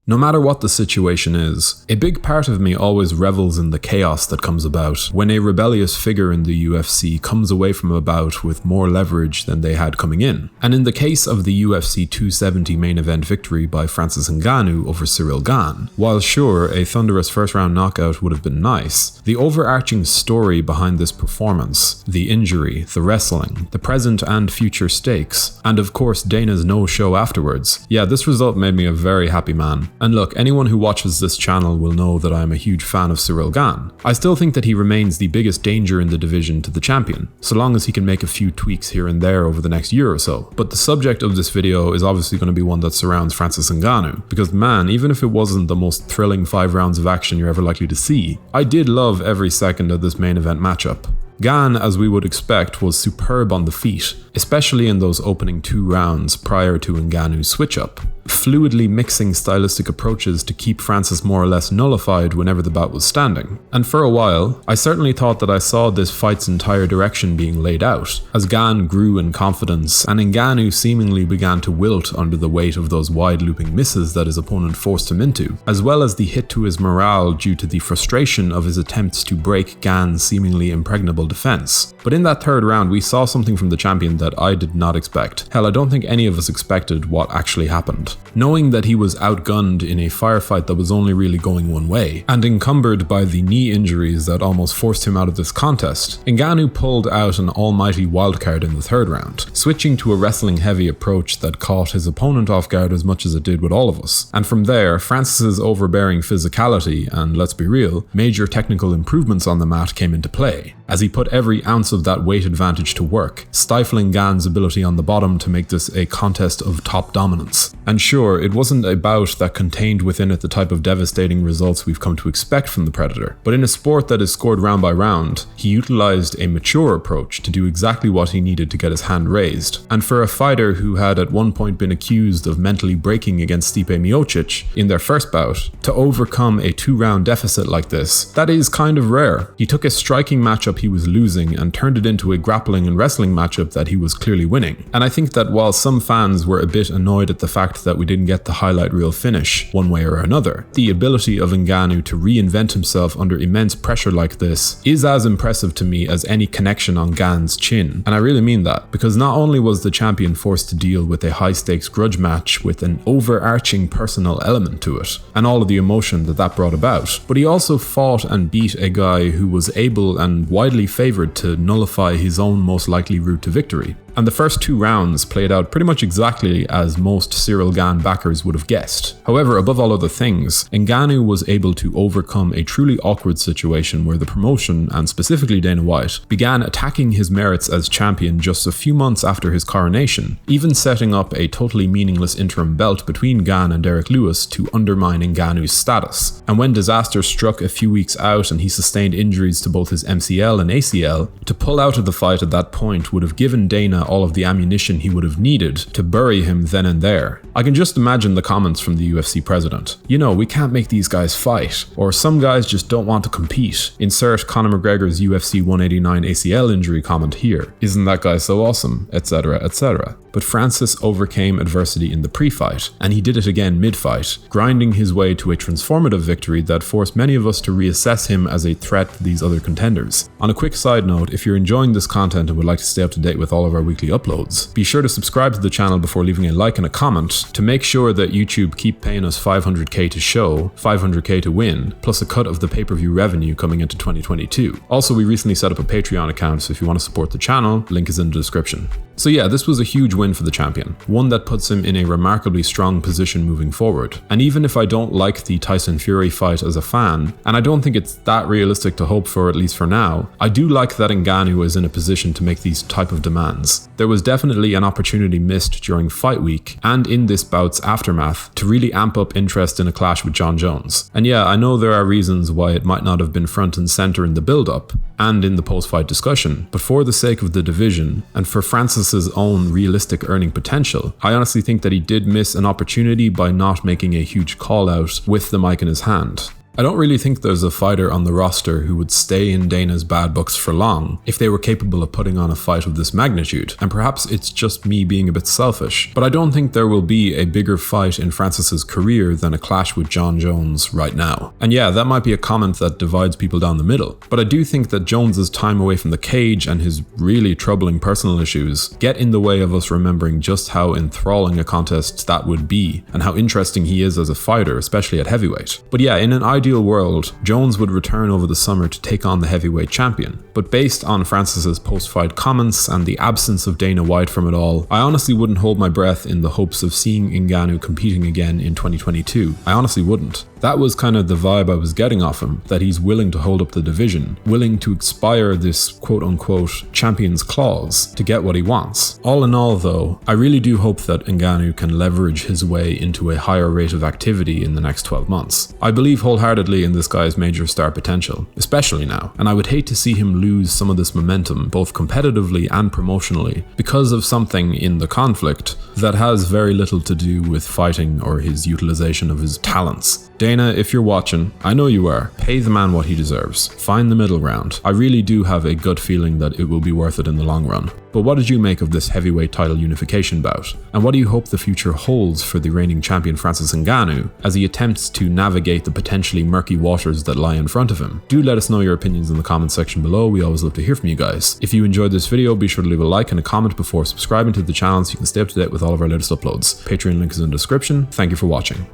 No matter what the situation is, a big part of me always revels in the chaos that comes about when a rebellious figure in the UFC comes away from a bout with more leverage than they had coming in. And in the case of the UFC 270 main event victory by Francis Ngannou over Ciryl Gane, while sure, a thunderous first round knockout would have been nice, the overarching story behind this performance, the injury, the wrestling, the present and future stakes, and of course Dana's no-show afterwards, yeah, this result made me a very happy man. And look, anyone who watches this channel will know that I am a huge fan of Ciryl Gane. I still think that he remains the biggest danger in the division to the champion, so long as he can make a few tweaks here and there over the next year or so. But the subject of this video is obviously going to be one that surrounds Francis Ngannou, because man, even if it wasn't the most thrilling 5 rounds of action you're ever likely to see, I did love every second of this main event matchup. Gane, as we would expect, was superb on the feet, especially in those opening 2 rounds prior to Ngannou's switch-up, fluidly mixing stylistic approaches to keep Francis more or less nullified whenever the bout was standing. And for a while, I certainly thought that I saw this fight's entire direction being laid out, as Gane grew in confidence and Ngannou seemingly began to wilt under the weight of those wide-looping misses that his opponent forced him into, as well as the hit to his morale due to the frustration of his attempts to break Gane's seemingly impregnable defense. But in that 3rd round, we saw something from the champion that I did not expect. Hell, I don't think any of us expected what actually happened. Knowing that he was outgunned in a firefight that was only really going one way, and encumbered by the knee injuries that almost forced him out of this contest, Ngannou pulled out an almighty wildcard in the 3rd round, switching to a wrestling-heavy approach that caught his opponent off guard as much as it did with all of us. And from there, Francis's overbearing physicality, and let's be real, major technical improvements on the mat came into play, as he put every ounce of that weight advantage to work, stifling Gane's ability on the bottom to make this a contest of top dominance. And sure, it wasn't a bout that contained within it the type of devastating results we've come to expect from the Predator, but in a sport that is scored round by round, he utilized a mature approach to do exactly what he needed to get his hand raised. And for a fighter who had at one point been accused of mentally breaking against Stipe Miocic in their first bout, to overcome a 2-round deficit like this, that is kind of rare. He took a striking matchup he was losing and turned it into a grappling and wrestling matchup that he was clearly winning. And I think that while some fans were a bit annoyed at the fact that we didn't get the highlight reel finish one way or another, the ability of Ngannou to reinvent himself under immense pressure like this is as impressive to me as any connection on Gane's chin. And I really mean that, because not only was the champion forced to deal with a high-stakes grudge match with an overarching personal element to it, and all of the emotion that brought about, but he also fought and beat a guy who was able and widely favoured to nullify his own most likely route to victory. And the first 2 rounds played out pretty much exactly as most Ciryl Gane backers would have guessed. However, above all other things, Ngannou was able to overcome a truly awkward situation where the promotion, and specifically Dana White, began attacking his merits as champion just a few months after his coronation, even setting up a totally meaningless interim belt between Gane and Derek Lewis to undermine Ngannou's status. And when disaster struck a few weeks out and he sustained injuries to both his MCL and ACL, to pull out of the fight at that point would have given Dana all of the ammunition he would have needed to bury him then and there. I can just imagine the comments from the UFC president. You know, we can't make these guys fight, or some guys just don't want to compete. Insert Conor McGregor's UFC 189 ACL injury comment here. Isn't that guy so awesome? Etc, etc. But Francis overcame adversity in the pre-fight, and he did it again mid-fight, grinding his way to a transformative victory that forced many of us to reassess him as a threat to these other contenders. On a quick side note, if you're enjoying this content and would like to stay up to date with all of our weekly uploads, be sure to subscribe to the channel before leaving a like and a comment to make sure that YouTube keep paying us 500k to show, 500k to win, plus a cut of the pay-per-view revenue coming into 2022. Also, we recently set up a Patreon account, so if you want to support the channel, link is in the description. So yeah, this was a huge win for the champion, one that puts him in a remarkably strong position moving forward. And even if I don't like the Tyson Fury fight as a fan, and I don't think it's that realistic to hope for, at least for now, I do like that Ngannou is in a position to make these type of demands. There was definitely an opportunity missed during fight week, and in this bout's aftermath, to really amp up interest in a clash with Jon Jones. And yeah, I know there are reasons why it might not have been front and center in the build-up, and in the post-fight discussion, but for the sake of the division, and for Francis's own realistic earning potential, I honestly think that he did miss an opportunity by not making a huge call out with the mic in his hand. I don't really think there's a fighter on the roster who would stay in Dana's bad books for long if they were capable of putting on a fight of this magnitude, and perhaps it's just me being a bit selfish, but I don't think there will be a bigger fight in Francis's career than a clash with Jon Jones right now. And yeah, that might be a comment that divides people down the middle, but I do think that Jones's time away from the cage and his really troubling personal issues get in the way of us remembering just how enthralling a contest that would be, and how interesting he is as a fighter, especially at heavyweight. But yeah, in an ideal world, Jones would return over the summer to take on the heavyweight champion. But based on Francis's post-fight comments and the absence of Dana White from it all, I honestly wouldn't hold my breath in the hopes of seeing Ngannou competing again in 2022. I honestly wouldn't. That was kind of the vibe I was getting off him, that he's willing to hold up the division, willing to expire this quote-unquote champion's clause to get what he wants. All in all though, I really do hope that Ngannou can leverage his way into a higher rate of activity in the next 12 months. I believe wholeheartedly in this guy's major star potential, especially now, and I would hate to see him lose some of this momentum, both competitively and promotionally, because of something in the conflict that has very little to do with fighting or his utilization of his talents. Dana, if you're watching, I know you are, pay the man what he deserves. Find the middle ground. I really do have a gut feeling that it will be worth it in the long run. But what did you make of this heavyweight title unification bout? And what do you hope the future holds for the reigning champion Francis Ngannou as he attempts to navigate the potentially murky waters that lie in front of him? Do let us know your opinions in the comment section below. We always love to hear from you guys. If you enjoyed this video, be sure to leave a like and a comment before subscribing to the channel so you can stay up to date with all of our latest uploads. Patreon link is in the description. Thank you for watching.